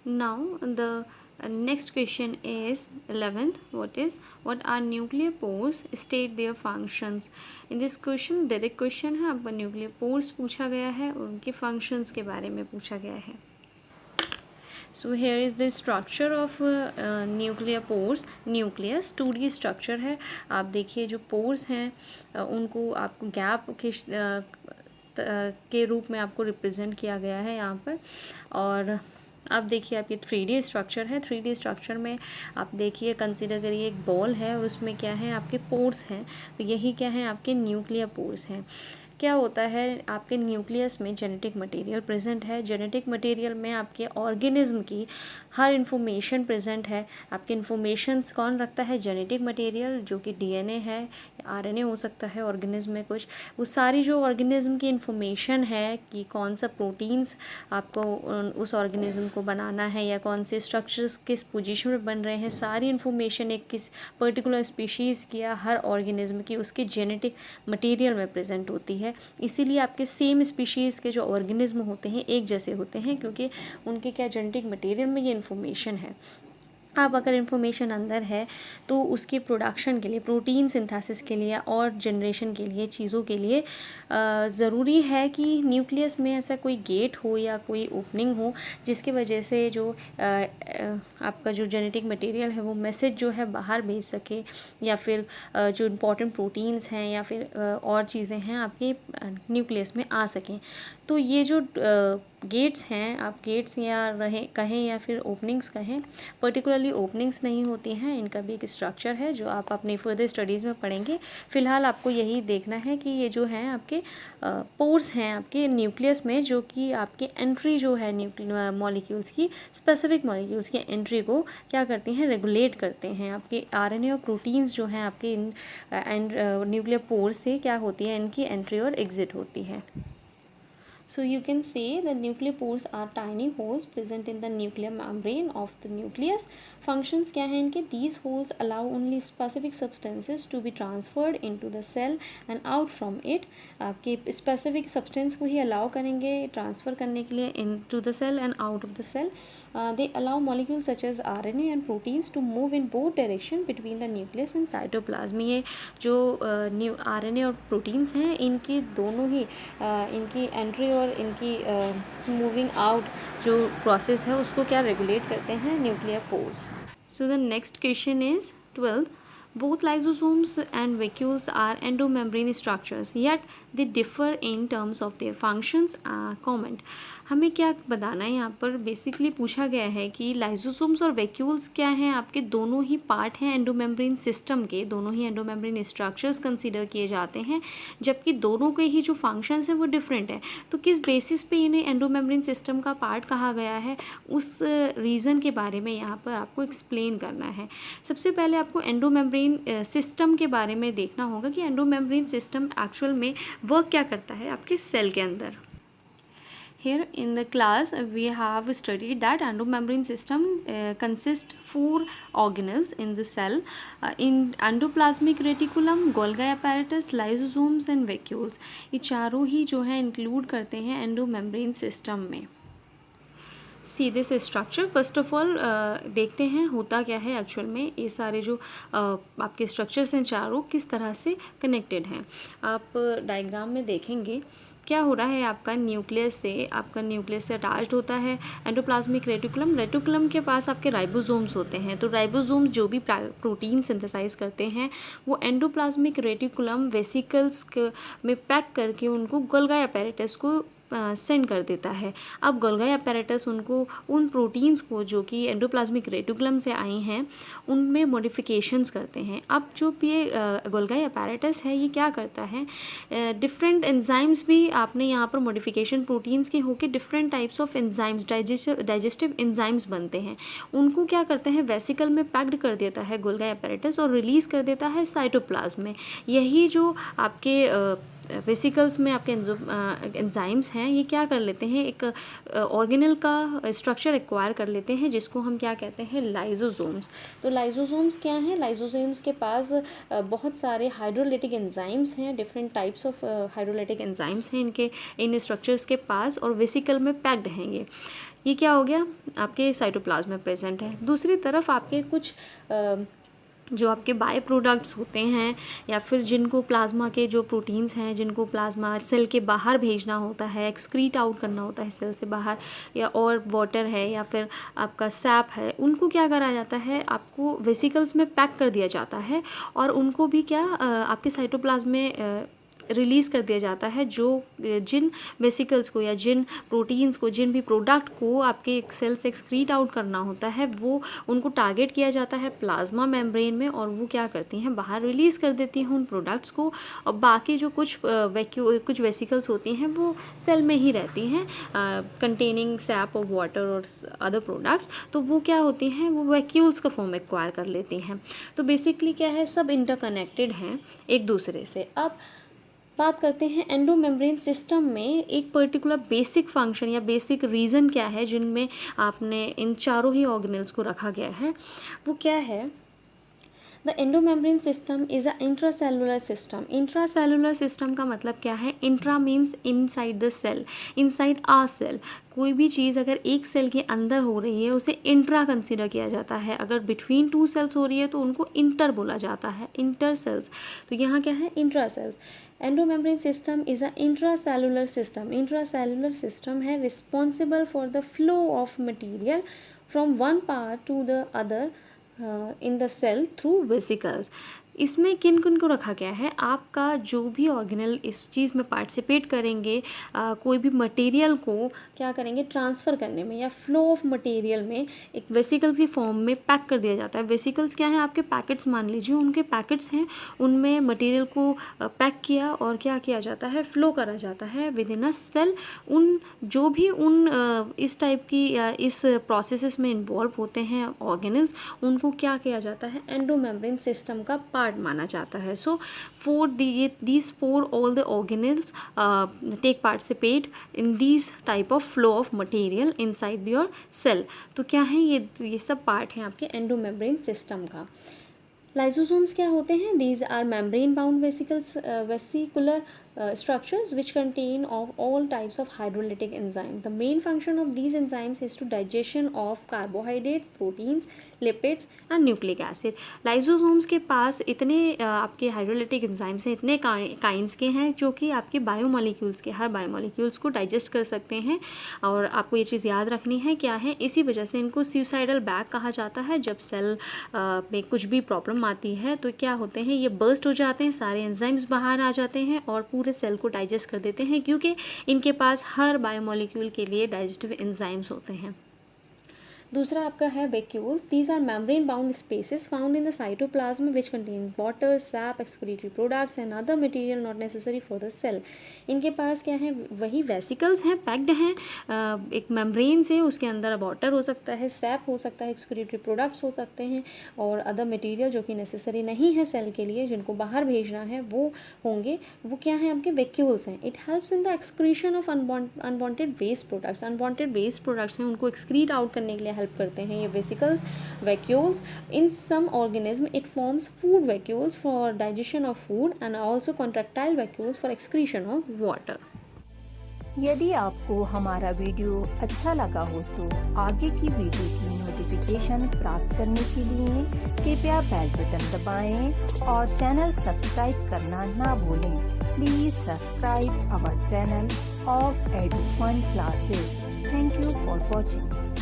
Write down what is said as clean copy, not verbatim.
Now the next question is 11th. What are nuclear pores? State their functions. In this question direct question है, आपका nuclear pores पूछा गया है और उनके फंक्शंस के बारे में पूछा गया है. So here is the structure of nuclear pores. Nucleus 2D structure है. आप देखिए जो पोर्स हैं उनको आपको गैप के रूप में आपको रिप्रेजेंट किया गया है यहाँ पर. और आप देखिए आपकी 3D स्ट्रक्चर है. 3D स्ट्रक्चर में आप देखिए कंसिडर करिए एक बॉल है और उसमें क्या है आपके पोर्स हैं. तो यही क्या है आपके न्यूक्लियर पोर्स हैं. क्या होता है आपके न्यूक्लियस में जेनेटिक मटेरियल प्रेजेंट है. जेनेटिक मटेरियल में आपके ऑर्गेनिज्म की हर इन्फॉर्मेशन प्रेजेंट है. आपके इन्फॉर्मेशंस कौन रखता है? जेनेटिक मटेरियल, जो कि डीएनए है, आरएनए हो सकता है ऑर्गेनिज्म में कुछ. वो सारी जो ऑर्गेनिज्म की इन्फॉर्मेशन है कि कौन सा प्रोटीन्स आपको उस ऑर्गेनिज्म को बनाना है या कौन से स्ट्रक्चर्स किस पोजीशन में बन रहे हैं, सारी इन्फॉर्मेशन एक किस पर्टिकुलर स्पीशीज़ की या हर ऑर्गेनिज्म की उसके जेनेटिक मटेरियल में प्रेजेंट होती है. इसीलिए आपके सेम स्पीशीज़ के जो ऑर्गेनिज्म होते हैं एक जैसे होते हैं, क्योंकि उनके क्या जेनेटिक मटेरियल में ये इन्फॉर्मेशन है. अब अगर इन्फॉर्मेशन अंदर है तो उसके प्रोडक्शन के लिए, प्रोटीन सिंथेसिस के लिए और जनरेशन के लिए, चीज़ों के लिए ज़रूरी है कि न्यूक्लियस में ऐसा कोई गेट हो या कोई ओपनिंग हो जिसकी वजह से जो आपका जो जेनेटिक मटेरियल है वो मैसेज जो है बाहर भेज सके, या फिर जो इम्पॉर्टेंट प्रोटीन्स हैं या फिर और चीज़ें हैं आपके न्यूक्लियस में आ सकें. तो ये जो गेट्स हैं, आप गेट्स या कहें या फिर ओपनिंग्स कहें, पर्टिकुलरली ओपनिंग्स नहीं होती हैं. इनका भी एक स्ट्रक्चर है जो आप अपनी फर्दर स्टडीज़ में पढ़ेंगे. फ़िलहाल आपको यही देखना है कि ये जो हैं आपके पोर्स हैं आपके न्यूक्लियस में, जो कि आपके एंट्री जो है मॉलिक्यूल्स की, स्पेसिफिक मॉलिक्यूल्स की एंट्री को क्या करती हैं? रेगुलेट करते हैं. आपके आरएनए और प्रोटीन्स जो हैं आपके इन न्यूक्लियर पोर्स से क्या होती है? इनकी एंट्री और एग्जिट होती है. So you can say the nuclear pores are tiny holes present in the nuclear membrane of the nucleus. Functions क्या हैं इनके? These holes allow only specific substances to be transferred into the cell and out from it. आपके specific substance को ही allow करेंगे transfer करने के लिए into the cell and out of the cell. They allow molecules such as RNA and proteins to move in both direction between the nucleus and cytoplasm. ये जो RNA और proteins हैं इनकी दोनों ही इनकी एंट्री और इनकी मूविंग आउट जो प्रोसेस है उसको क्या रेगुलेट करते हैं? Nuclear pores. So the next question is 12. Both lysosomes and vacuoles are endomembrane structures, yet they differ in terms of their functions. Comment. हमें क्या बताना है यहाँ पर? बेसिकली पूछा गया है कि लाइसोसोम्स और वैक्यूल्स क्या हैं आपके, दोनों ही पार्ट हैं एंडोमेम्ब्रेन सिस्टम के, दोनों ही एंडोमेम्ब्रेन स्ट्रक्चर्स कंसीडर किए जाते हैं, जबकि दोनों के ही जो फंक्शंस हैं वो डिफरेंट है. तो किस बेसिस पे इन्हें एंडोमेम्ब्रेन सिस्टम का पार्ट कहा गया है, उस रीज़न के बारे में यहाँ पर आपको एक्सप्लेन करना है. सबसे पहले आपको एंडोमेम्ब्रेन सिस्टम के बारे में देखना होगा कि एंडोमेम्ब्रेन सिस्टम एक्चुअल में वर्क क्या करता है आपके सेल के अंदर. Here in the class we have studied that endomembrane system consists 4 organelles in the cell, in endoplasmic reticulum, Golgi apparatus, lysosomes and vacuoles. ये चारों ही जो है इंक्लूड करते हैं एंडोमेम्ब्रेन सिस्टम में. सीधे से स्ट्रक्चर फर्स्ट ऑफ ऑल देखते हैं होता क्या है एक्चुअल में. ये सारे जो आपके स्ट्रक्चर्स हैं चारों किस तरह से कनेक्टेड हैं. आप डायग्राम में देखेंगे क्या हो रहा है. आपका न्यूक्लियस से अटैच्ड होता है एंडोप्लाज्मिक रेटिकुलम. रेटिकुलम के पास आपके राइबोसोम्स होते हैं. तो राइबोसोम्स जो भी प्रोटीन सिंथेसाइज करते हैं वो एंडोप्लाज्मिक रेटिकुलम वेसिकल्स में पैक करके उनको गोल्गी apparatus को सेंड कर देता है. अब गोल्गी apparatus उनको उन प्रोटीन्स को जो कि एंडोप्लाज्मिक रेटिकुलम से आई हैं उनमें मॉडिफिकेशंस करते हैं. अब जो ये गोल्गी apparatus है ये क्या करता है, डिफरेंट एंजाइम्स भी आपने यहाँ पर मॉडिफिकेशन प्रोटीन्स के होके different types of enzymes, digestive enzymes बनते हैं. उनको क्या करते हैं वेसिकल में पैक्ड कर देता है गोल्गी apparatus और रिलीज़ कर देता है साइटोप्लाज्म में. यही जो आपके वेसिकल्स में आपके एंजाइम्स हैं ये क्या कर लेते हैं, एक ऑर्गेनल का स्ट्रक्चर एक्वायर कर लेते हैं जिसको हम क्या कहते हैं, लाइसोसोम्स. तो लाइसोसोम्स क्या हैं? लाइसोसोम्स के पास बहुत सारे हाइड्रोलाइटिक एंजाइम्स हैं, different types of hydrolytic enzymes हैं इनके इन स्ट्रक्चर्स के पास और वेसिकल में पैक्ड हैं ये. ये क्या हो गया, आपके साइटोप्लाज्म में प्रेजेंट है। दूसरी तरफ आपके कुछ जो आपके बाय प्रोडक्ट्स होते हैं या फिर जिनको प्लाज्मा के जो प्रोटीन्स हैं जिनको प्लाज्मा सेल के बाहर भेजना होता है, एक्सक्रीट आउट करना होता है सेल से बाहर, या और वाटर है या फिर आपका सैप है, उनको क्या करा जाता है, आपको वेसिकल्स में पैक कर दिया जाता है और उनको भी क्या आपके साइटोप्लाज्म में रिलीज़ कर दिया जाता है। जो जिन वेसिकल्स को या जिन प्रोटीन्स को, जिन भी प्रोडक्ट को आपके सेल से एक्सक्रीट आउट करना होता है, वो उनको टारगेट किया जाता है प्लाज्मा मेम्ब्रेन में और वो क्या करती हैं, बाहर रिलीज़ कर देती हैं उन प्रोडक्ट्स को। और बाकी जो कुछ वेसिकल्स होती हैं वो सेल में ही रहती हैं कंटेनिंग सैप और वाटर और अदर प्रोडक्ट्स, तो वो क्या होती हैं, वो वैक्यूल्स का फॉर्म एक्वायर कर लेती हैं। तो बेसिकली क्या है, सब इंटरकनेक्टेड हैं एक दूसरे से। अब बात करते हैं एंडोमेम्ब्रेन सिस्टम में एक पर्टिकुलर बेसिक फंक्शन या बेसिक रीज़न क्या है जिनमें आपने इन चारों ही ऑर्गेनल्स को रखा गया है, वो क्या है। The endomembrane system is a intracellular system. Intracellular system का मतलब क्या है, intra means inside the cell, inside a cell. कोई भी चीज़ अगर एक सेल के अंदर हो रही है उसे इंट्रा कंसीडर किया जाता है, अगर बिटवीन टू सेल्स हो रही है तो उनको इंटर बोला जाता है, इंटर सेल्स। तो यहाँ क्या है, intra cells. Endomembrane system is a intracellular system. Intracellular system है responsible for the flow of material from one part to the other in the cell through vesicles. इसमें किन किन को रखा गया है, आपका जो भी ऑर्गेनल इस चीज़ में पार्टिसिपेट करेंगे, कोई भी मटेरियल को क्या करेंगे, ट्रांसफ़र करने में या फ्लो ऑफ मटेरियल में एक वेसिकल्स की फॉर्म में पैक कर दिया जाता है। वेसिकल्स क्या हैं, आपके पैकेट्स मान लीजिए, उनके पैकेट्स हैं, उनमें मटेरियल को पैक किया और क्या किया जाता है, फ्लो करा जाता है विद इन अ सेल। उन जो भी उन इस टाइप की या इस प्रोसेसेस में इन्वॉल्व होते हैं ऑर्गेनल्स, उनको क्या किया जाता है, एंडोमेम्ब्रेन सिस्टम का पार्ट माना जाता है। सो these four all the organelles take participate in these type of flow of material inside your cell। तो क्या है, ये सब पार्ट हैं आपके एंडोमेम्ब्रेन सिस्टम का। लाइसोसोम्स क्या होते हैं, these are membrane bound vesicular structures which contain of all types of hydrolytic enzymes. The main function of these enzymes is to digestion of carbohydrates, proteins, lipids and nucleic acid. Lysosomes के पास इतने आपके hydrolytic enzymes हैं, इतने kinds के हैं जो कि आपके बायोमोलिक्यूल्स के हर बायोमोलिक्यूल्स को डाइजेस्ट कर सकते हैं। और आपको ये चीज़ याद रखनी है क्या है, इसी वजह से इनको सुसाइडल बैग कहा जाता है। जब सेल में कुछ भी प्रॉब्लम आती है तो क्या होते हैं, ये बर्स्ट हो जाते हैं, सारे एंजाइम्स बाहर आ जाते हैं और पूरे सेल को डाइजेस्ट कर देते हैं, क्योंकि इनके पास हर बायोमोलिक्यूल के लिए डाइजेस्टिव एंजाइम्स होते हैं। दूसरा आपका है vacuoles. These are membrane bound spaces found in the cytoplasm which contain water, sap, excretory products and other material not necessary for the cell. इनके पास क्या है, वही वेसिकल्स हैं, पैक्ड हैं एक मेम्ब्रेन से, उसके अंदर वाटर हो सकता है, सैप हो सकता है, एक्सक्रीटरी प्रोडक्ट्स हो सकते हैं और अदर मटेरियल जो कि नेसेसरी नहीं है सेल के लिए, जिनको बाहर भेजना है वो होंगे। वो क्या है, आपके वैक्यूल्स हैं। It helps in the excretion of unwanted waste products. Unwanted waste products हैं, उनको एक्सक्रीट आउट करने के लिए हेल्प करते हैं ये vesicles, vacuoles. In some organism it forms food vacuoles for digestion of food and also contractile vacuoles for excretion of water. यदि आपको हमारा वीडियो अच्छा लगा हो तो आगे की वीडियो की नोटिफिकेशन प्राप्त करने के लिए कृपया बेल बटन दबाएं और चैनल सब्सक्राइब करना ना भूलें। Please subscribe our channel of Edufun classes. Thank you for watching.